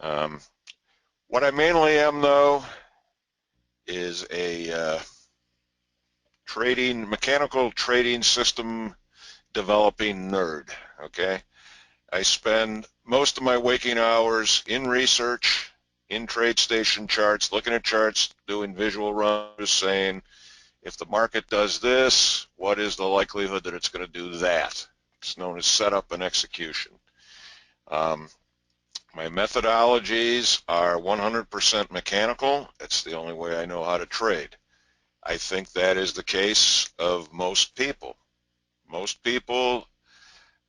Um, what I mainly am, though, is a mechanical trading system developing nerd, okay? I spend most of my waking hours in research, in trade station charts, looking at charts, doing visual runs, saying, if the market does this, what is the likelihood that it's going to do that? It's known as setup and execution. My methodologies are 100% mechanical. It's the only way I know how to trade. I think that is the case of most people. Most people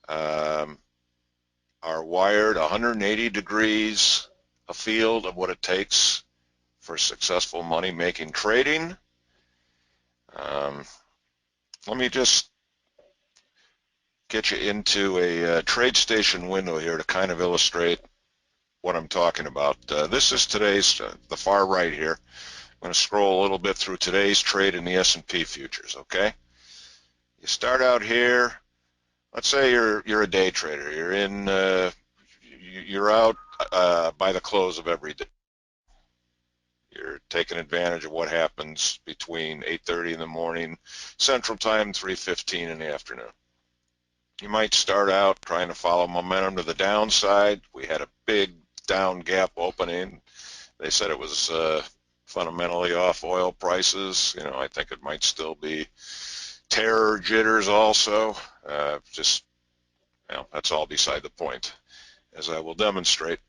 are wired 180 degrees afield of what it takes for successful money-making trading. Let me just get you into a trade station window here to kind of illustrate what I'm talking about. This is today's, the far right here. I'm going to scroll a little bit through today's trade in the S&P futures, okay? You start out here. Let's say you're a day trader. You're out by the close of every day. You're taking advantage of what happens between 8:30 in the morning Central Time, 3:15 in the afternoon. You might start out trying to follow momentum to the downside. We had a big down gap opening. They said it was fundamentally off oil prices. You know, I think it might still be terror jitters also. Just, you know, that's all beside the point, as I will demonstrate.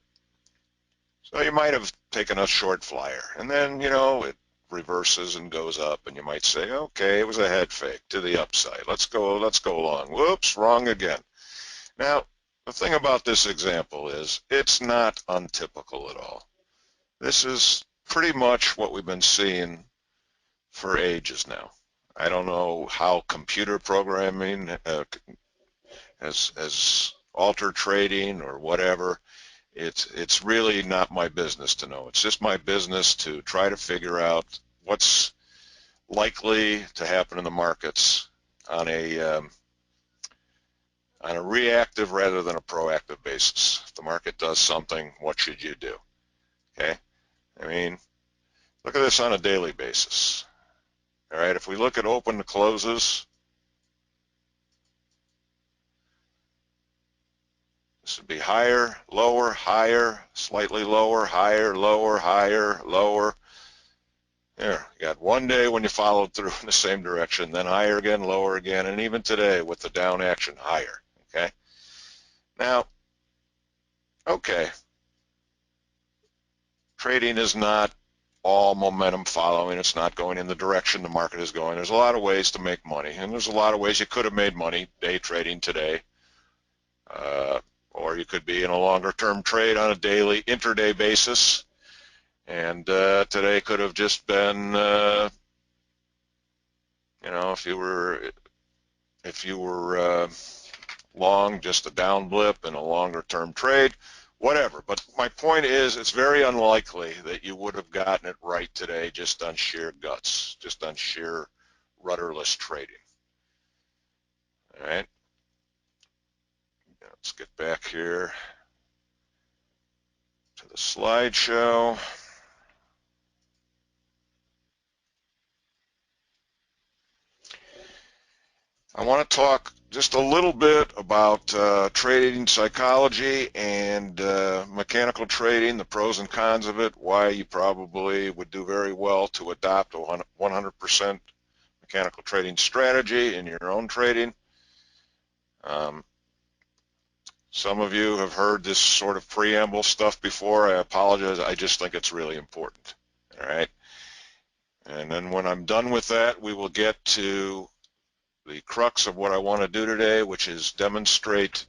So you might have taken a short flyer, and then, you know, it reverses and goes up, and you might say, okay, it was a head fake to the upside. Let's go along. Whoops, wrong again. Now, the thing about this example is it's not untypical at all. This is pretty much what we've been seeing for ages now. I don't know how computer programming has altered trading or whatever. It's really not my business to know. It's just my business to try to figure out what's likely to happen in the markets on a reactive rather than a proactive basis. If the market does something, what should you do? Okay? I mean, look at this on a daily basis. All right, if we look at open to closes, this would be higher, lower, higher, slightly lower, higher, lower, higher, lower. There, you got one day when you followed through in the same direction, then higher again, lower again, and even today with the down action, higher, okay? Now, okay, trading is not all momentum following. It's not going in the direction the market is going. There's a lot of ways to make money, and there's a lot of ways you could have made money day trading today. Or you could be in a longer term trade on a daily intraday basis, and today could have just been you know, if you were long, just a down blip in a longer term trade, whatever. But my point is, it's very unlikely that you would have gotten it right today just on sheer guts, just on sheer rudderless trading. All right, let's get back here to the slideshow. I want to talk just a little bit about trading psychology and mechanical trading, the pros and cons of it, why you probably would do very well to adopt a 100% mechanical trading strategy in your own trading. Some of you have heard this sort of preamble stuff before. I apologize. I just think it's really important. All right. And then when I'm done with that, we will get to the crux of what I want to do today, which is demonstrate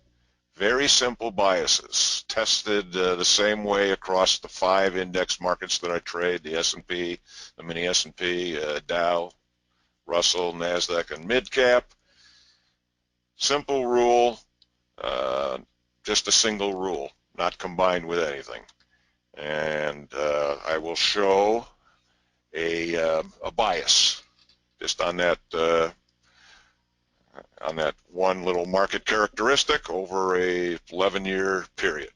very simple biases tested the same way across the 5 index markets that I trade, the S&P, the mini S&P, Dow, Russell, NASDAQ, and mid-cap. Simple rule, just a single rule, not combined with anything. And I will show a bias just on that one little market characteristic over a 11-year period.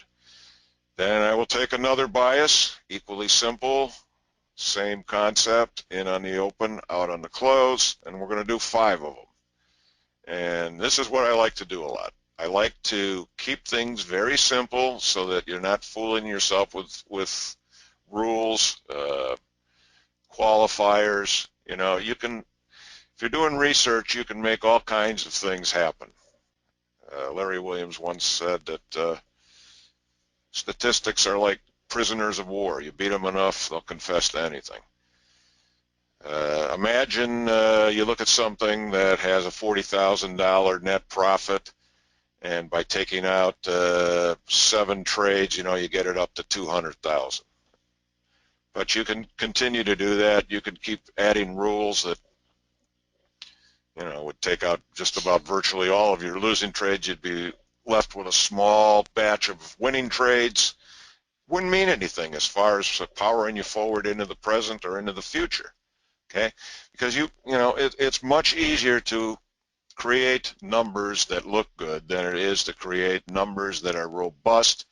Then I will take another bias, equally simple, same concept, in on the open, out on the close, and we're going to do 5 of them. And this is what I like to do a lot. I like to keep things very simple so that you're not fooling yourself with rules, qualifiers. You know, you can, if you're doing research, you can make all kinds of things happen. Larry Williams once said that statistics are like prisoners of war. You beat them enough, they'll confess to anything. Imagine you look at something that has a $40,000 net profit, and by taking out 7 trades, you know, you get it up to 200,000. But you can continue to do that. You can keep adding rules that, you know, would take out just about virtually all of your losing trades. You'd be left with a small batch of winning trades. Wouldn't mean anything as far as powering you forward into the present or into the future. Okay, because you know, it's much easier to create numbers that look good than it is to create numbers that are robust,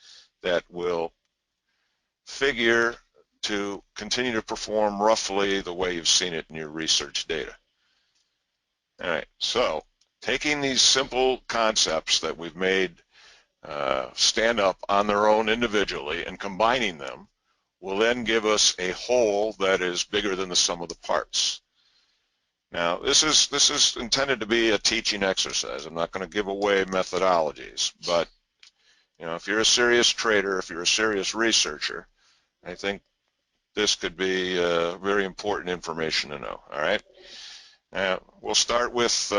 that will figure to continue to perform roughly the way you've seen it in your research data. All right, so taking these simple concepts that we've made stand up on their own individually and combining them will then give us a whole that is bigger than the sum of the parts. Now, this is intended to be a teaching exercise. I'm not going to give away methodologies, but you know, if you're a serious trader, if you're a serious researcher, I think this could be very important information to know. All right. Now, we'll start with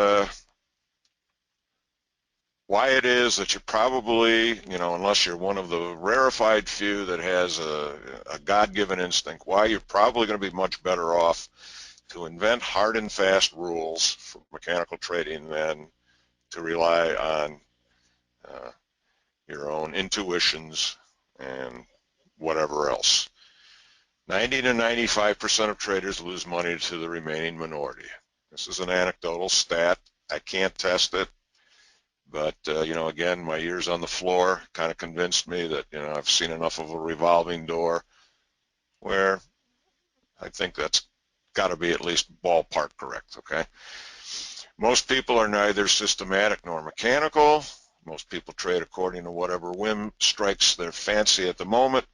why it is that you probably, you know, unless you're one of the rarefied few that has a God-given instinct, why you're probably going to be much better off to invent hard and fast rules for mechanical trading than to rely on uh, your own intuitions and whatever else. 90 to 95% of traders lose money to the remaining minority. This is an anecdotal stat. I can't test it, but you know, again, my years on the floor kind of convinced me that, you know, I've seen enough of a revolving door where I think that's got to be at least ballpark correct. Okay. Most people are neither systematic nor mechanical. Most people trade according to whatever whim strikes their fancy at the moment.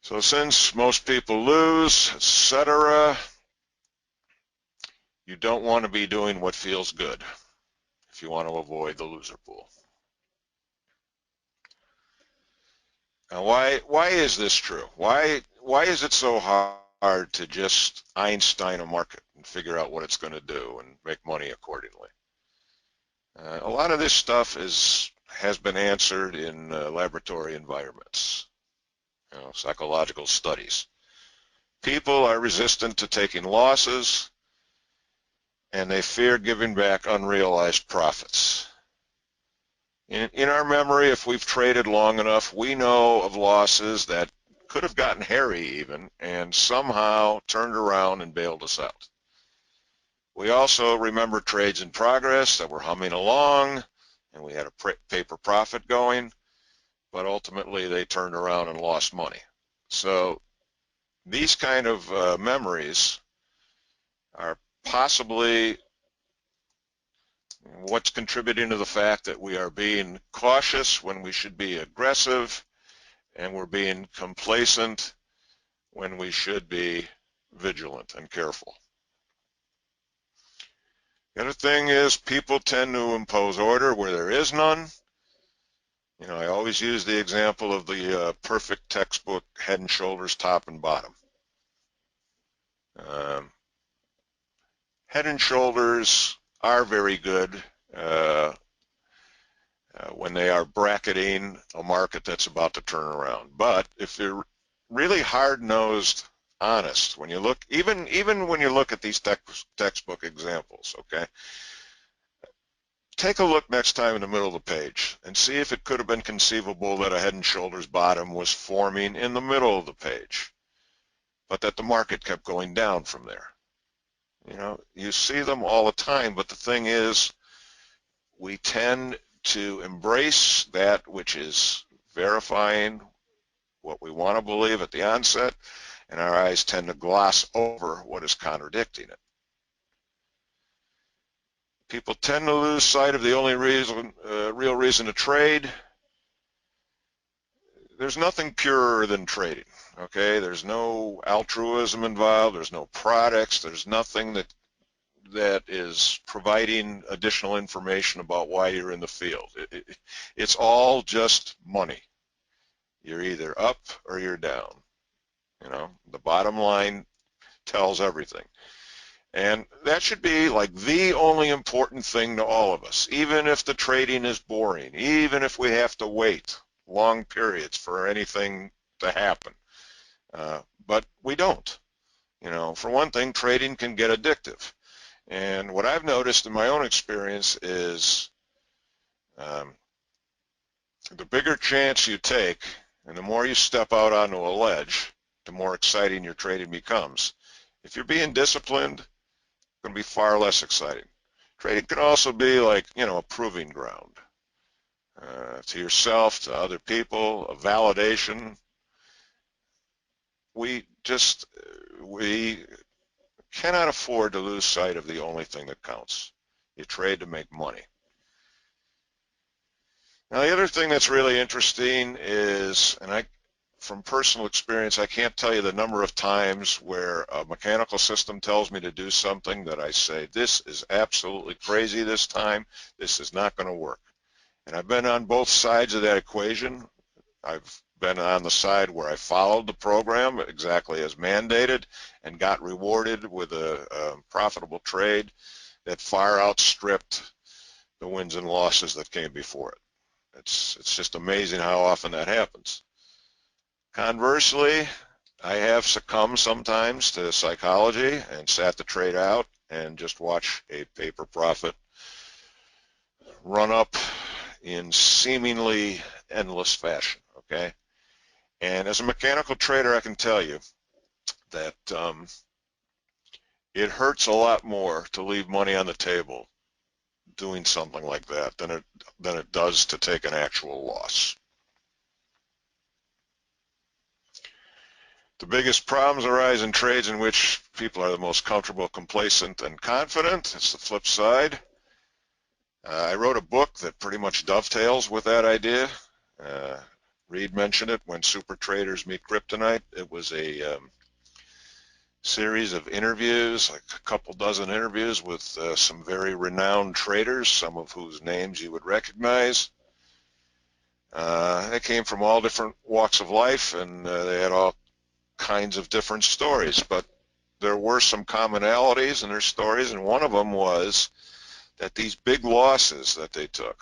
So since most people lose, etc., you don't want to be doing what feels good if you want to avoid the loser pool. Now, why is this true? Why is it so hard to just Einstein a market and figure out what it's going to do and make money accordingly? A lot of this stuff has been answered in laboratory environments, you know, psychological studies. People are resistant to taking losses, and they fear giving back unrealized profits. In our memory, if we've traded long enough, we know of losses that could have gotten hairy even and somehow turned around and bailed us out. We also remember trades in progress that were humming along and we had a paper profit going, but ultimately they turned around and lost money. So these kind of memories are possibly what's contributing to the fact that we are being cautious when we should be aggressive, and we're being complacent when we should be vigilant and careful. The other thing is people tend to impose order where there is none. You know, I always use the example of the perfect textbook head and shoulders, top and bottom. Um, Head and shoulders are very good when they are bracketing a market that's about to turn around. But if they're really hard-nosed, honest, when you look, even when you look at these textbook examples, okay, take a look next time in the middle of the page and see if it could have been conceivable that a head and shoulders bottom was forming in the middle of the page, but that the market kept going down from there. You know, you see them all the time, but the thing is, we tend to embrace that which is verifying what we want to believe at the onset, and our eyes tend to gloss over what is contradicting it. People tend to lose sight of the only real reason to trade. There's nothing purer than trading, okay? There's no altruism involved. There's no products. There's nothing that is providing additional information about why you're in the field. It's all just money. You're either up or you're down. You know, the bottom line tells everything. And that should be like the only important thing to all of us, even if the trading is boring, even if we have to wait long periods for anything to happen. But we don't. You know, for one thing, trading can get addictive. And what I've noticed in my own experience is the bigger chance you take and the more you step out onto a ledge, the more exciting your trading becomes. If you're being disciplined, it's going to be far less exciting. Trading can also be like, you know, a proving ground to yourself, to other people, a validation. We cannot afford to lose sight of the only thing that counts. You trade to make money. Now, the other thing that's really interesting is, and from personal experience, I can't tell you the number of times where a mechanical system tells me to do something that I say, this is absolutely crazy this time, this is not going to work. And I've been on both sides of that equation. I've been on the side where I followed the program exactly as mandated and got rewarded with a profitable trade that far outstripped the wins and losses that came before it. It's just amazing how often that happens. Conversely, I have succumbed sometimes to psychology and sat the trade out and just watch a paper profit run up in seemingly endless fashion, okay? And as a mechanical trader, I can tell you that it hurts a lot more to leave money on the table doing something like that than it does to take an actual loss. The biggest problems arise in trades in which people are the most comfortable, complacent, and confident. It's the flip side. I wrote a book that pretty much dovetails with that idea. Reed mentioned it, When Super Traders Meet Kryptonite. It was a series of interviews, like a couple dozen interviews with some very renowned traders, some of whose names you would recognize. They came from all different walks of life, and they had all kinds of different stories, but there were some commonalities in their stories, and one of them was that these big losses that they took,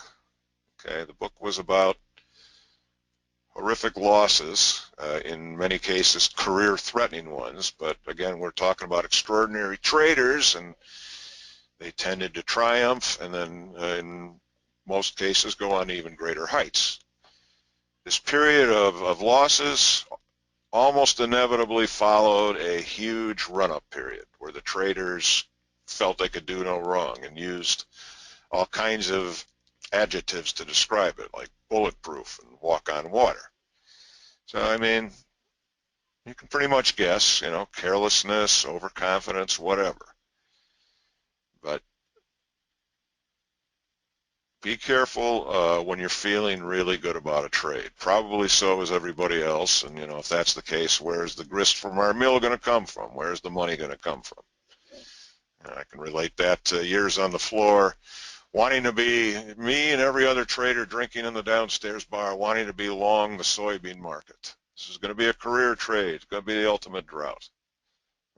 okay, the book was about horrific losses, in many cases career-threatening ones, but again, we're talking about extraordinary traders, and they tended to triumph and then in most cases go on to even greater heights. This period of losses almost inevitably followed a huge run-up period where the traders felt they could do no wrong and used all kinds of adjectives to describe it, like bulletproof and walk on water. So, I mean, you can pretty much guess, you know, carelessness, overconfidence, whatever. But be careful when you're feeling really good about a trade. Probably so is everybody else. And, you know, if that's the case, where's the grist from our mill going to come from? Where's the money going to come from? And I can relate that to years on the floor, wanting to be, me and every other trader drinking in the downstairs bar, wanting to be long the soybean market. This is going to be a career trade. It's going to be the ultimate drought.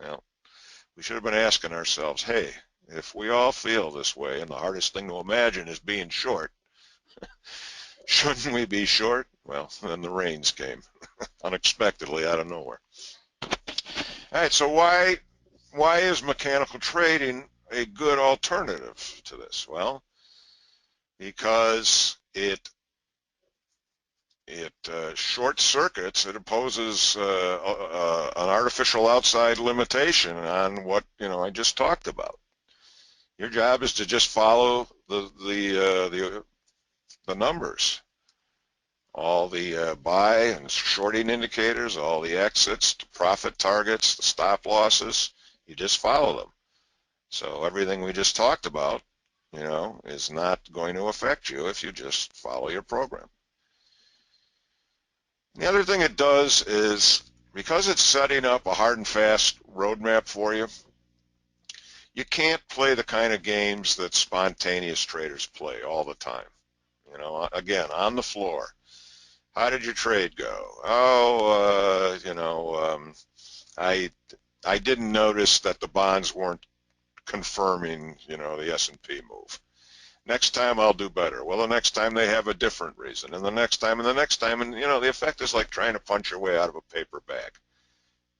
Well, we should have been asking ourselves, hey, if we all feel this way, and the hardest thing to imagine is being short, shouldn't we be short? Well, then the rains came unexpectedly out of nowhere. All right, so why is mechanical trading a good alternative to this? Well, because it short circuits, it imposes an artificial outside limitation on what, you know, I just talked about. Your job is to just follow the numbers. all the buy and shorting indicators, all the exits, the profit targets, the stop losses. You just follow them. So everything we just talked about, is not going to affect you if you just follow your program. The other thing it does is, because it's setting up a hard and fast roadmap for you, you can't play the kind of games that spontaneous traders play all the time. Again, on the floor. How did your trade go? Oh, I didn't notice that the bonds weren't confirming, the S&P move. Next time I'll do better. Well, the next time they have a different reason, and the next time, and the next time, and the effect is like trying to punch your way out of a paper bag.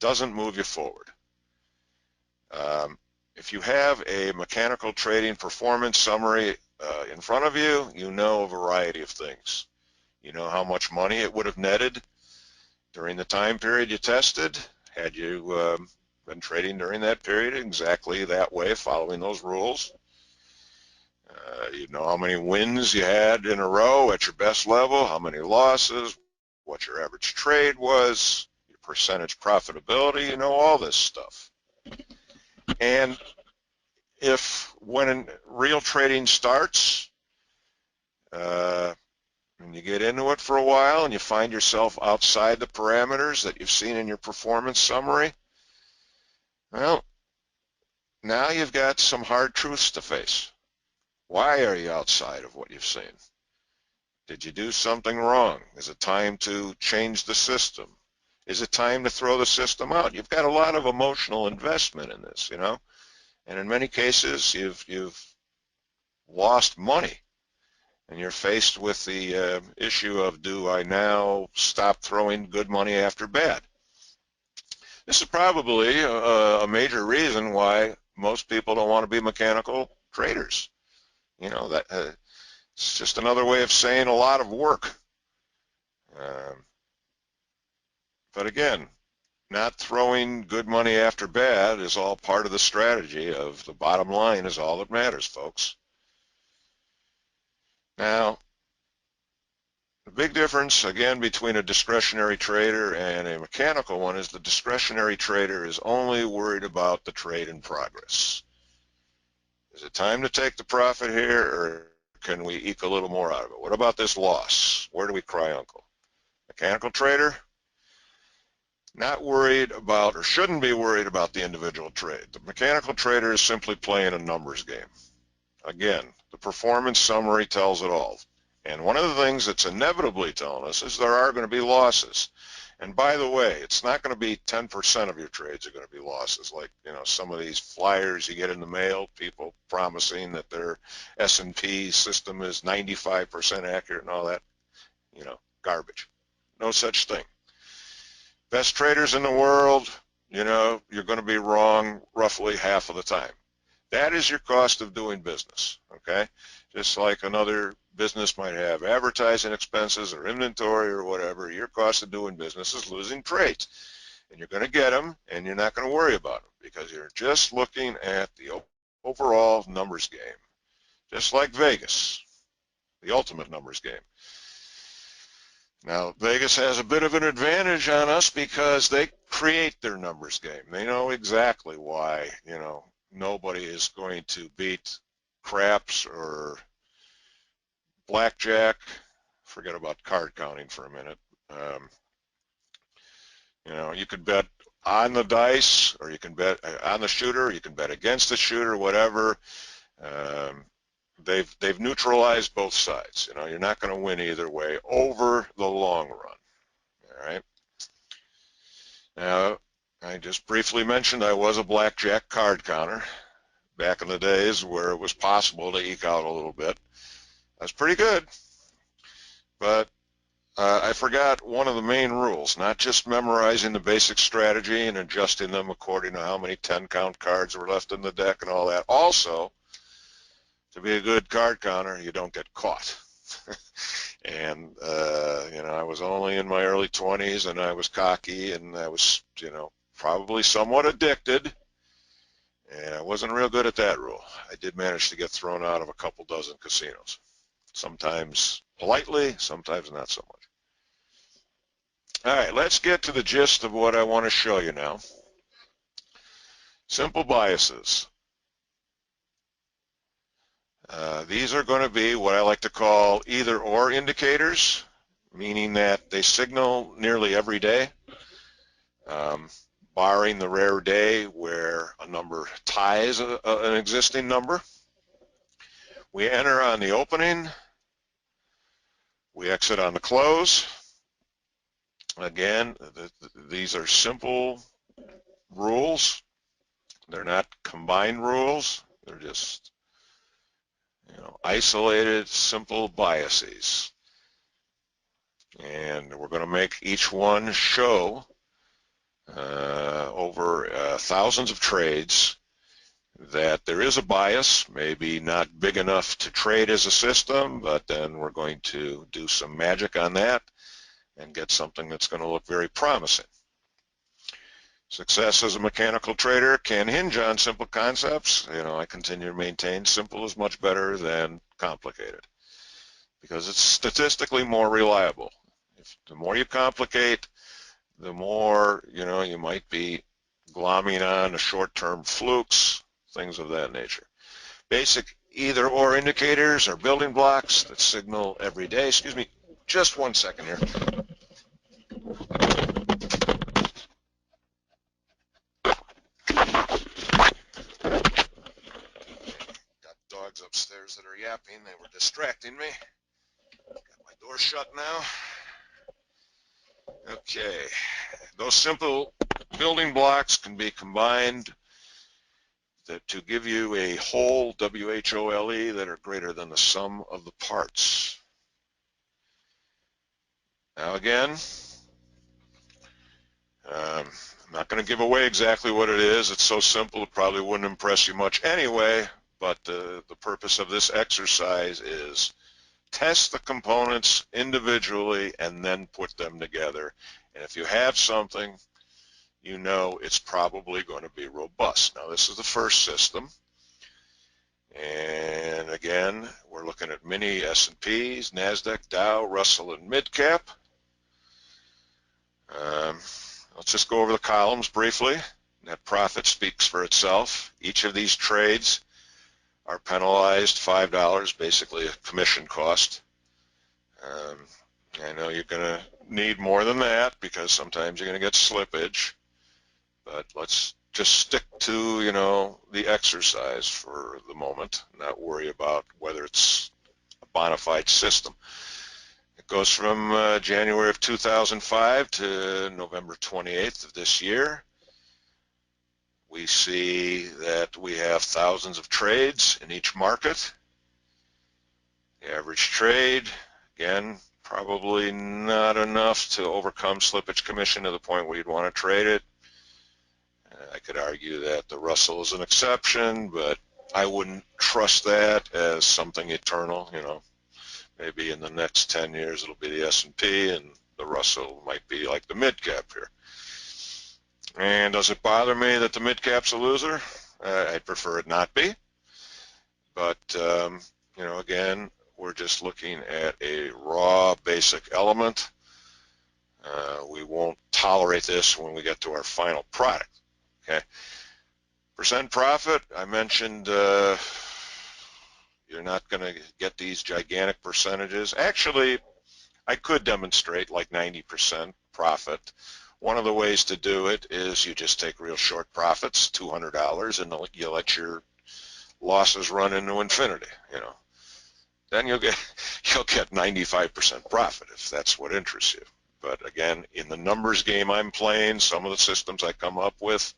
Doesn't move you forward. If you have a mechanical trading performance summary in front of you, you know a variety of things. You know how much money it would have netted during the time period you tested, had you been trading during that period exactly that way, following those rules. You know how many wins you had in a row at your best level, how many losses, what your average trade was, your percentage profitability, you know all this stuff. And if when real trading starts, and you get into it for a while and you find yourself outside the parameters that you've seen in your performance summary, well, now you've got some hard truths to face. Why are you outside of what you've seen? Did you do something wrong? Is it time to change the system? Is it time to throw the system out? You've got a lot of emotional investment in this, and in many cases you've lost money, and you're faced with the issue of, do I now stop throwing good money after bad? This is probably a major reason why most people don't want to be mechanical traders. That it's just another way of saying a lot of work. But again, not throwing good money after bad is all part of the strategy of the bottom line is all that matters, folks. Now, the big difference, again, between a discretionary trader and a mechanical one is the discretionary trader is only worried about the trade in progress. Is it time to take the profit here, or can we eke a little more out of it? What about this loss? Where do we cry uncle? Mechanical trader, not worried about, or shouldn't be worried about, the individual trade. The mechanical trader is simply playing a numbers game. Again, the performance summary tells it all. And one of the things that's inevitably telling us is there are going to be losses. And by the way, it's not going to be 10% of your trades are going to be losses, like some of these flyers you get in the mail, people promising that their S&P system is 95% accurate and all that, garbage. No such thing. Best traders in the world, you're going to be wrong roughly half of the time. That is your cost of doing business, okay? Just like another business might have advertising expenses or inventory or whatever, your cost of doing business is losing trades. And you're going to get them, and you're not going to worry about them because you're just looking at the overall numbers game, just like Vegas, the ultimate numbers game. Now, Vegas has a bit of an advantage on us because they create their numbers game. They know exactly why, nobody is going to beat craps or blackjack. Forget about card counting for a minute. You could bet on the dice, or you can bet on the shooter, you can bet against the shooter, whatever. They've neutralized both sides. You're not going to win either way over the long run. All right. Now, I just briefly mentioned I was a blackjack card counter back in the days where it was possible to eke out a little bit. That's pretty good, but I forgot one of the main rules, not just memorizing the basic strategy and adjusting them according to how many 10-count cards were left in the deck and all that. Also, to be a good card counter, you don't get caught. And, I was only in my early 20s, and I was cocky, and I was, probably somewhat addicted, and I wasn't real good at that rule. I did manage to get thrown out of a couple dozen casinos, sometimes politely, sometimes not so much. All right, let's get to the gist of what I want to show you now. Simple biases. These are going to be what I like to call either or indicators, meaning that they signal nearly every day, um, barring the rare day where a number ties an existing number. We enter on the opening, we exit on the close. Again, these are simple rules. They're not combined rules. They're just isolated, simple biases. And we're going to make each one show over thousands of trades that there is a bias, maybe not big enough to trade as a system, but then we're going to do some magic on that and get something that's going to look very promising. Success as a mechanical trader can hinge on simple concepts. I continue to maintain simple is much better than complicated because it's statistically more reliable. The more you complicate, the more, you might be glomming on to short-term flukes, things of that nature. Basic either-or indicators are building blocks that signal every day. Excuse me, just 1 second here. Got dogs upstairs that are yapping. They were distracting me. Got my door shut now. Okay, those simple building blocks can be combined to give you a whole, W-H-O-L-E, that are greater than the sum of the parts. Now again, I'm not going to give away exactly what it is. It's so simple it probably wouldn't impress you much anyway, but the purpose of this exercise is test the components individually and then put them together. And if you have something, it's probably going to be robust. Now this is the first system. And again, we're looking at mini S&Ps, NASDAQ, Dow, Russell, and mid-cap. Let's just go over the columns briefly. Net profit speaks for itself. Each of these trades are penalized $5, basically a commission cost. I know you're going to need more than that because sometimes you're going to get slippage, but let's just stick to, the exercise for the moment, not worry about whether it's a bona fide system. It goes from January of 2005 to November 28th of this year. We see that we have thousands of trades in each market. The average trade, again, probably not enough to overcome slippage commission to the point where you'd want to trade it. I could argue that the Russell is an exception, but I wouldn't trust that as something eternal. Maybe in the next 10 years it'll be the S&P and the Russell might be like the mid-cap here. And does it bother me that the mid-cap's a loser? I'd prefer it not be. But, again, we're just looking at a raw basic element. We won't tolerate this when we get to our final product. Okay. Percent profit, I mentioned you're not going to get these gigantic percentages. Actually, I could demonstrate like 90% profit. One of the ways to do it is you just take real short profits, $200, and you let your losses run into infinity. Then you'll get 95% profit if that's what interests you. But again, in the numbers game I'm playing, some of the systems I come up with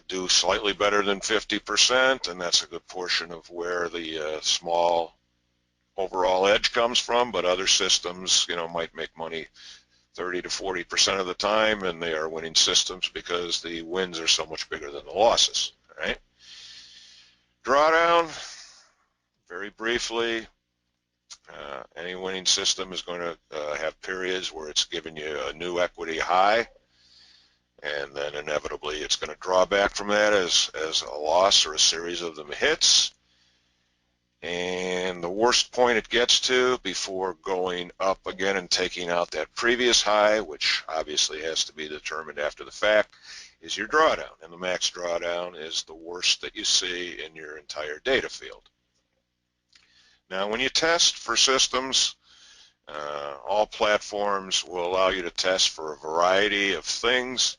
do slightly better than 50%, and that's a good portion of where the small overall edge comes from. But other systems, might make money 30 to 40% of the time, and they are winning systems because the wins are so much bigger than the losses. All right. Drawdown, very briefly, any winning system is going to have periods where it's giving you a new equity high, and then inevitably it's going to draw back from that as a loss or a series of them hits. And the worst point it gets to before going up again and taking out that previous high, which obviously has to be determined after the fact, is your drawdown. And the max drawdown is the worst that you see in your entire data field. Now, when you test for systems, all platforms will allow you to test for a variety of things,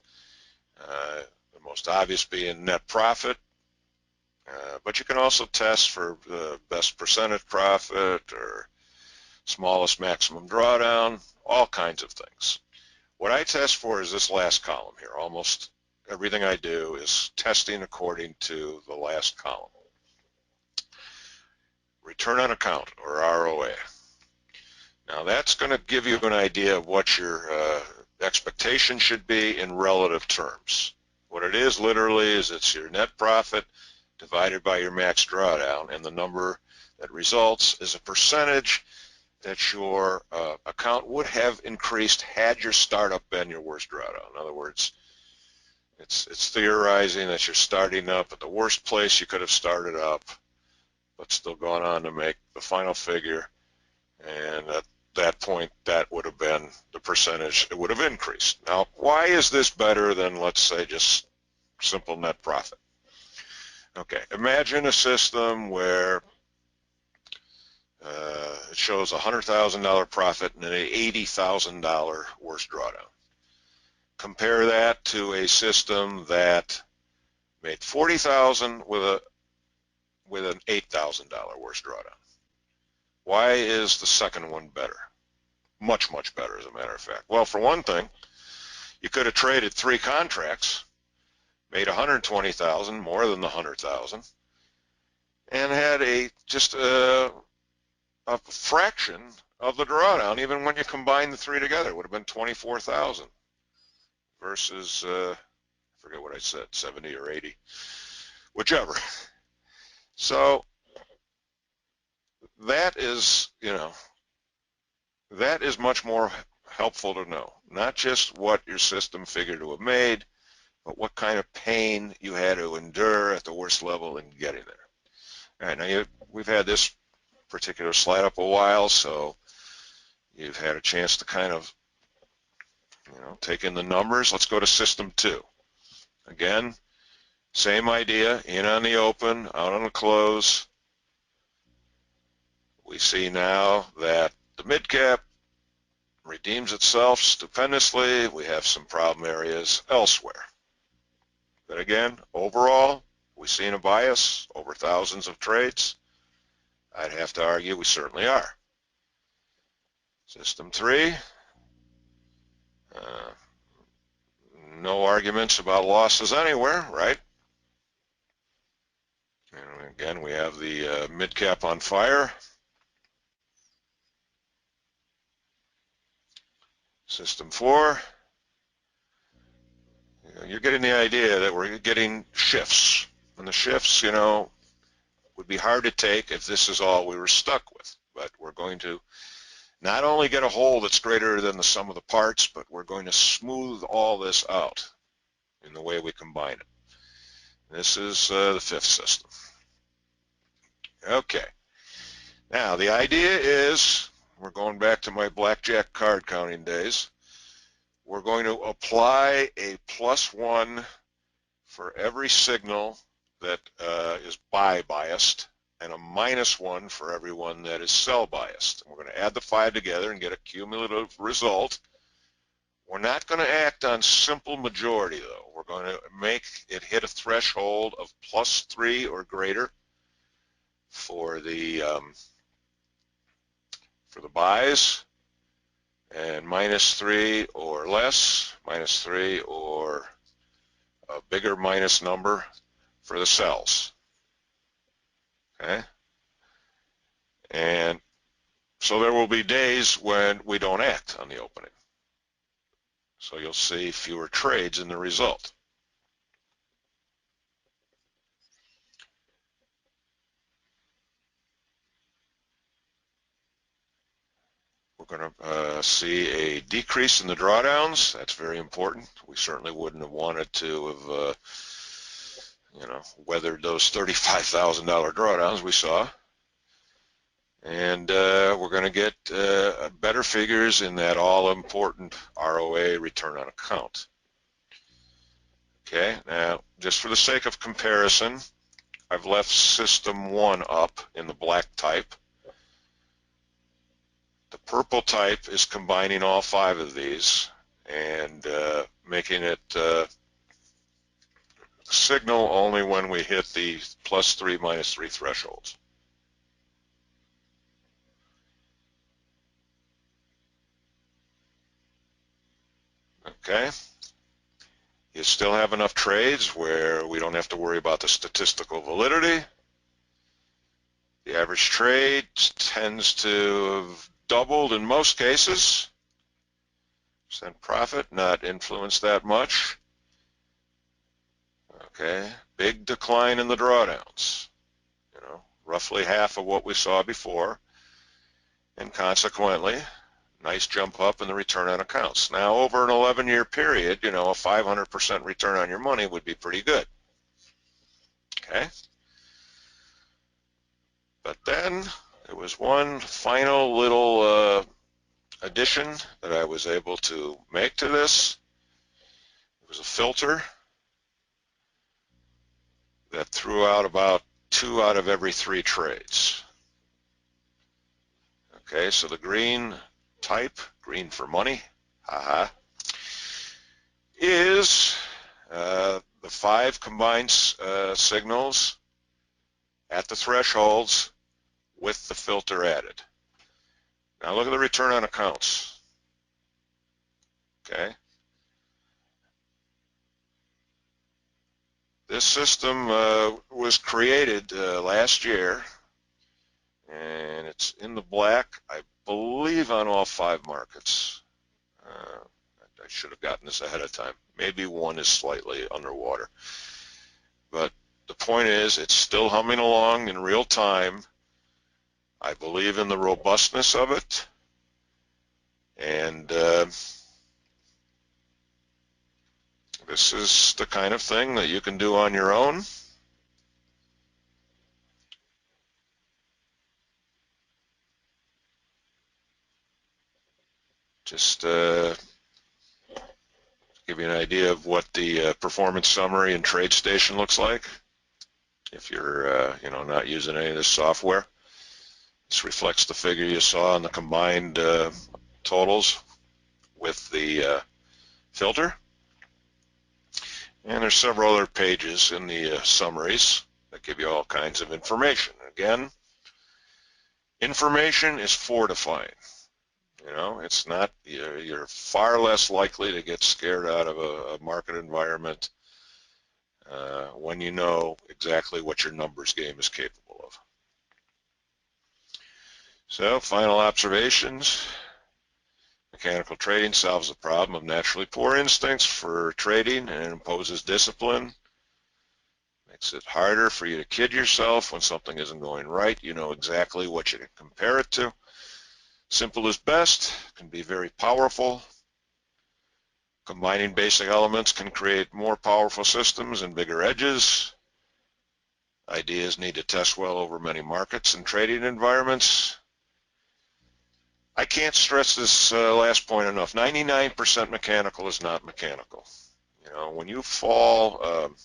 the most obvious being net profit. But you can also test for the best percentage profit or smallest maximum drawdown, all kinds of things. What I test for is this last column here. Almost everything I do is testing according to the last column. Return on account, or ROA. Now that's going to give you an idea of what your expectation should be in relative terms. What it is literally is it's your net profit divided by your max drawdown, and the number that results is a percentage that your account would have increased had your startup been your worst drawdown. In other words, it's theorizing that you're starting up at the worst place you could have started up, but still gone on to make the final figure, and at that point that would have been the percentage it would have increased. Now, why is this better than, let's say, just simple net profit? Okay, imagine a system where it shows a $100,000 profit and an $80,000 worst drawdown. Compare that to a system that made $40,000 with an $8,000 worst drawdown. Why is the second one better? Much, much better, as a matter of fact. Well, for one thing, you could have traded 3 contracts, made $120,000, more than the $100,000, and had just a fraction of the drawdown. Even when you combine the 3 together, it would have been $24,000 versus, I forget what I said, 70 or 80, whichever. So that is, that is much more helpful to know. Not just what your system figured to have made, but what kind of pain you had to endure at the worst level in getting there. All right, now we've had this particular slide up a while, so you've had a chance to kind of, take in the numbers. Let's go to System 2. Again, same idea, in on the open, out on the close. We see now that the mid-cap redeems itself stupendously. We have some problem areas elsewhere. But again, overall, we've seen a bias over thousands of trades. I'd have to argue we certainly are. System 3, no arguments about losses anywhere, right? And again, we have the mid-cap on fire. System 4, you're getting the idea that we're getting shifts. And the shifts, would be hard to take if this is all we were stuck with. But we're going to not only get a whole that's greater than the sum of the parts, but we're going to smooth all this out in the way we combine it. This is the 5th system. Okay. Now, the idea is, we're going back to my blackjack card counting days, we're going to apply a +1 for every signal that is buy biased, and a -1 for everyone that is sell biased. We're going to add the 5 together and get a cumulative result. We're not going to act on simple majority, though. We're going to make it hit a threshold of +3 or greater for the buys, and -3 or less, -3 or a bigger minus number for the sells. Okay? And so there will be days when we don't act on the opening. So you'll see fewer trades in the result. We're going to see a decrease in the drawdowns. That's very important. We certainly wouldn't have wanted to have, weathered those $35,000 drawdowns we saw. And we're going to get better figures in that all-important ROA, return on account. Okay, now just for the sake of comparison, I've left system 1 up in the black type. The purple type is combining all 5 of these and making it signal only when we hit the +3, -3 thresholds. Okay, you still have enough trades where we don't have to worry about the statistical validity. The average trade tends to have doubled in most cases. Percent profit not influenced that much. Okay, big decline in the drawdowns. Roughly half of what we saw before, and consequently, nice jump up in the return on accounts. Now, over an 11-year period, a 500% return on your money would be pretty good. Okay, but then there was one final little addition that I was able to make to this. It was a filter that threw out about 2 out of every 3 trades. Okay, so the green type, green for money, haha, is the 5 combined signals at the thresholds with the filter added. Now look at the return on accounts. Okay, this system was created last year, and it's in the black, I believe, on all 5 markets. I should have gotten this ahead of time. Maybe one is slightly underwater. But the point is, it's still humming along in real time. I believe in the robustness of it. And this is the kind of thing that you can do on your own. Just give you an idea of what the performance summary and TradeStation looks like if you're not using any of this software. This reflects the figure you saw on the combined totals with the filter. And there's several other pages in the summaries that give you all kinds of information. Again, information is fortifying. It's not, you're far less likely to get scared out of a market environment when you know exactly what your numbers game is capable of. So, final observations. Mechanical trading solves the problem of naturally poor instincts for trading and imposes discipline. Makes it harder for you to kid yourself when something isn't going right. You know exactly what you can compare it to. Simple is best, can be very powerful. Combining basic elements can create more powerful systems and bigger edges. Ideas need to test well over many markets and trading environments. I can't stress this last point enough. 99% mechanical is not mechanical. When you fall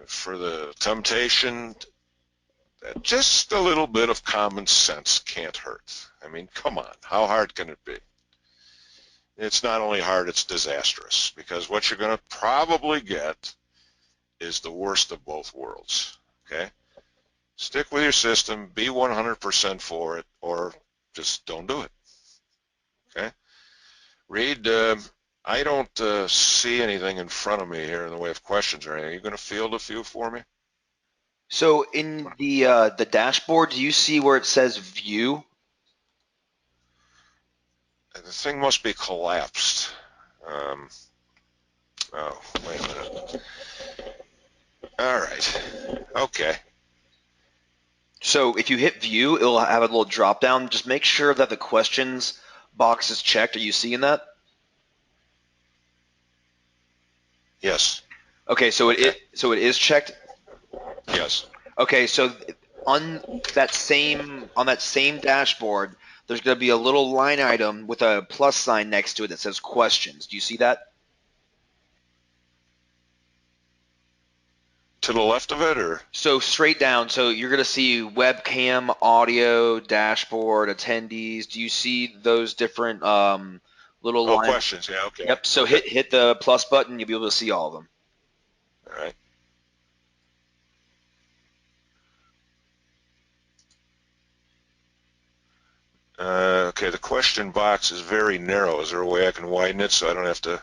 for the temptation, just a little bit of common sense can't hurt. I mean, come on, how hard can it be? It's not only hard, it's disastrous, because what you're going to probably get is the worst of both worlds, okay? Stick with your system, be 100% for it, or just don't do it, okay? Reed, I don't see anything in front of me here in the way of questions or anything. Are you going to field a few for me? So in the dashboard, do you see where it says view? The thing must be collapsed. Oh, wait a minute. All right. Okay. So if you hit view, it'll have a little drop down. Just make sure that the questions box is checked. Are you seeing that? Yes. Okay, so Okay. it is checked. Yes. Okay, so On that same dashboard, there's going to be a little line item with a plus sign next to it that says questions. Do you see that? To the left of it, or? So straight down, so you're going to see webcam, audio, dashboard, attendees. Do you see those different little Oh, line? questions. Yeah, okay. Yep. So Okay. hit the plus button. You'll be able to see all of them. All right. Okay, the question box is very narrow. Is there a way I can widen it so I don't have to?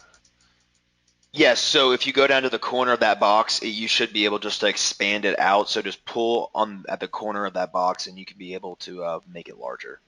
Yes. So if you go down to the corner of that box, you should be able just to expand it out. So just pull on at the corner of that box, and you can be able to make it larger.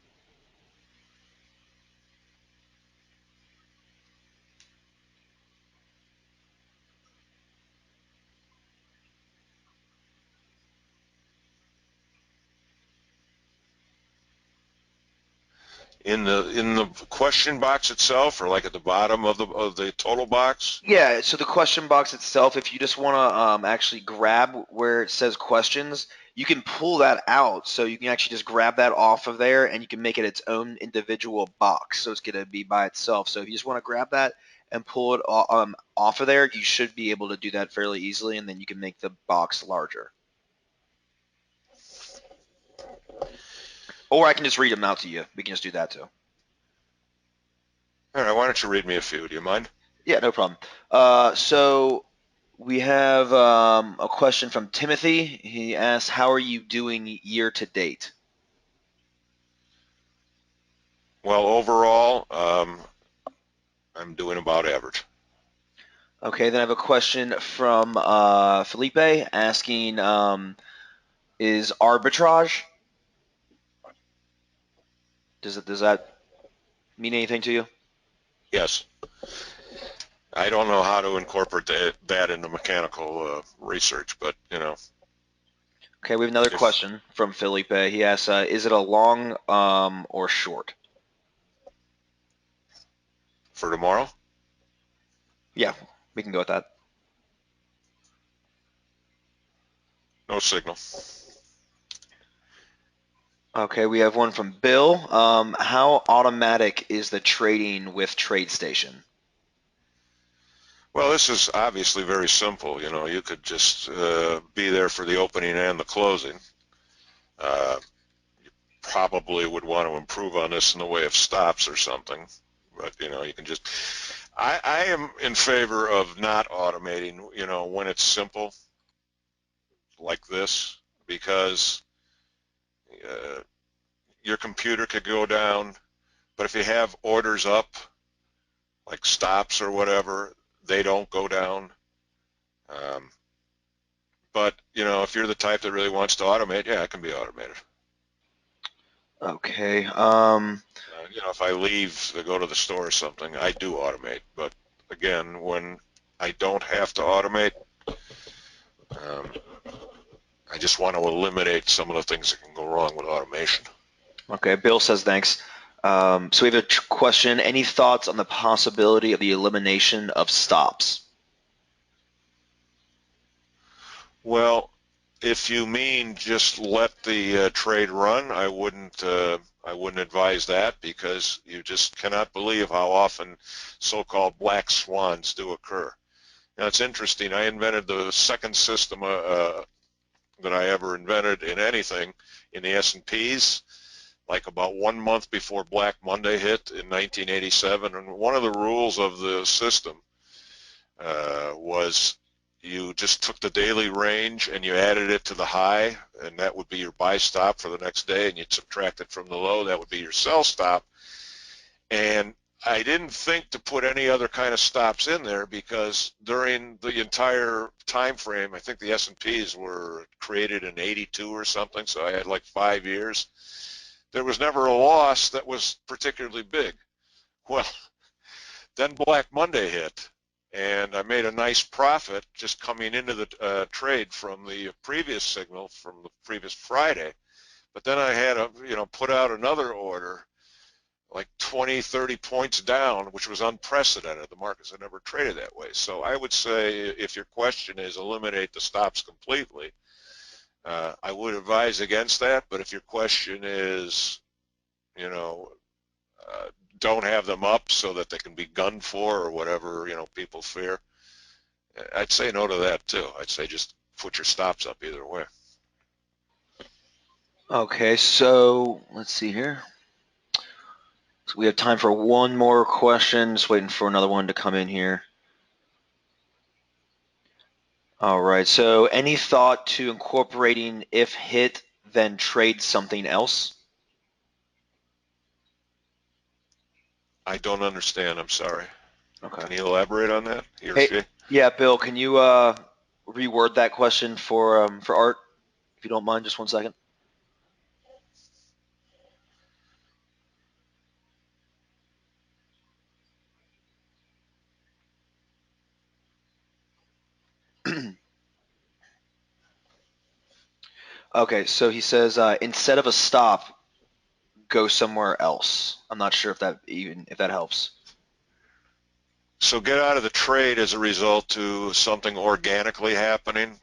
In the question box itself, or like at the bottom of the total box? Yeah, so the question box itself, if you just want to actually grab where it says questions, you can pull that out. So you can actually just grab that off of there and you can make it its own individual box. So it's going to be by itself. So if you just want to grab that and pull it off of there, you should be able to do that fairly easily. And then you can make the box larger. Or I can just read them out to you. We can just do that too. All right, why don't you read me a few? Do you mind? Yeah, no problem. So we have a question from Timothy. He asks, "How are you doing year to date?" Well, overall, I'm doing about average. Okay, then I have a question from Felipe asking, "Is arbitrage? Does that mean anything to you?" Yes. I don't know how to incorporate that into mechanical research, but Okay, we have another if question from Felipe. He asks, "Is it a long or short?" for tomorrow, Yeah, we can go with that. no signal. Okay, we have one from Bill. How automatic is the trading with TradeStation? Well, this is obviously very simple. You could just be there for the opening and the closing. Uh, Probably would want to improve on this in the way of stops or something. But you can just. I am in favor of not automating. When it's simple like this, because uh, your computer could go down. But if you have orders up, like stops or whatever, they don't go down. Um, but if you're the type that really wants to automate, yeah, it can be automated. Okay. If I leave to go to the store or something, I do automate. But again, when I don't have to automate, um, I just want to eliminate some of the things that can go wrong with automation. Okay, Bill says thanks. So we have a question. Any thoughts on the possibility of the elimination of stops? Well, if you mean just let the trade run, I wouldn't advise that, because you just cannot believe how often so-called black swans do occur. Now, it's interesting. I invented the second system that I ever invented in anything in the S&Ps, like about 1 month before Black Monday hit in 1987. And one of the rules of the system was you just took the daily range and you added it to the high, and that would be your buy stop for the next day, and you'd subtract it from the low. That would be your sell stop. And I didn't think to put any other kind of stops in there, because during the entire time frame, I think the S&Ps were created in 82 or something, so I had like 5 years. There was never a loss that was particularly big. Well, then Black Monday hit, and I made a nice profit just coming into the trade from the previous signal from the previous Friday. But then I had to, put out another order like 20, 30 points down, which was unprecedented. The markets had never traded that way. So I would say, if your question is eliminate the stops completely, I would advise against that, but if your question is, you know, uh, don't have them up so that they can be gunned for or whatever, people fear, I'd say no to that too. I'd say just put your stops up either way. Okay, so let's see here. So we have time for one more question. Just waiting for another one to come in here. All right. So any thought to incorporating if hit, then trade something else? I don't understand. I'm sorry. Okay. Can you elaborate on that, he or Hey, she? yeah, Bill, can you reword that question for Art, if you don't mind, just 1 second? Okay, so he says instead of a stop, go somewhere else. I'm not sure if that helps. So get out of the trade as a result to something organically happening.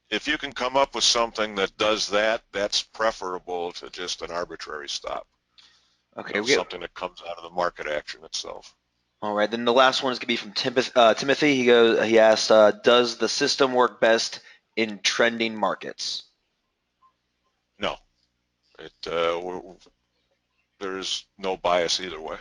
If you can come up with something that does that, that's preferable to just an arbitrary stop. Okay, Something that comes out of the market action itself. all right. Then the last one is gonna be from Timothy. He asked, does the system work best in trending markets? No, it there's no bias either way.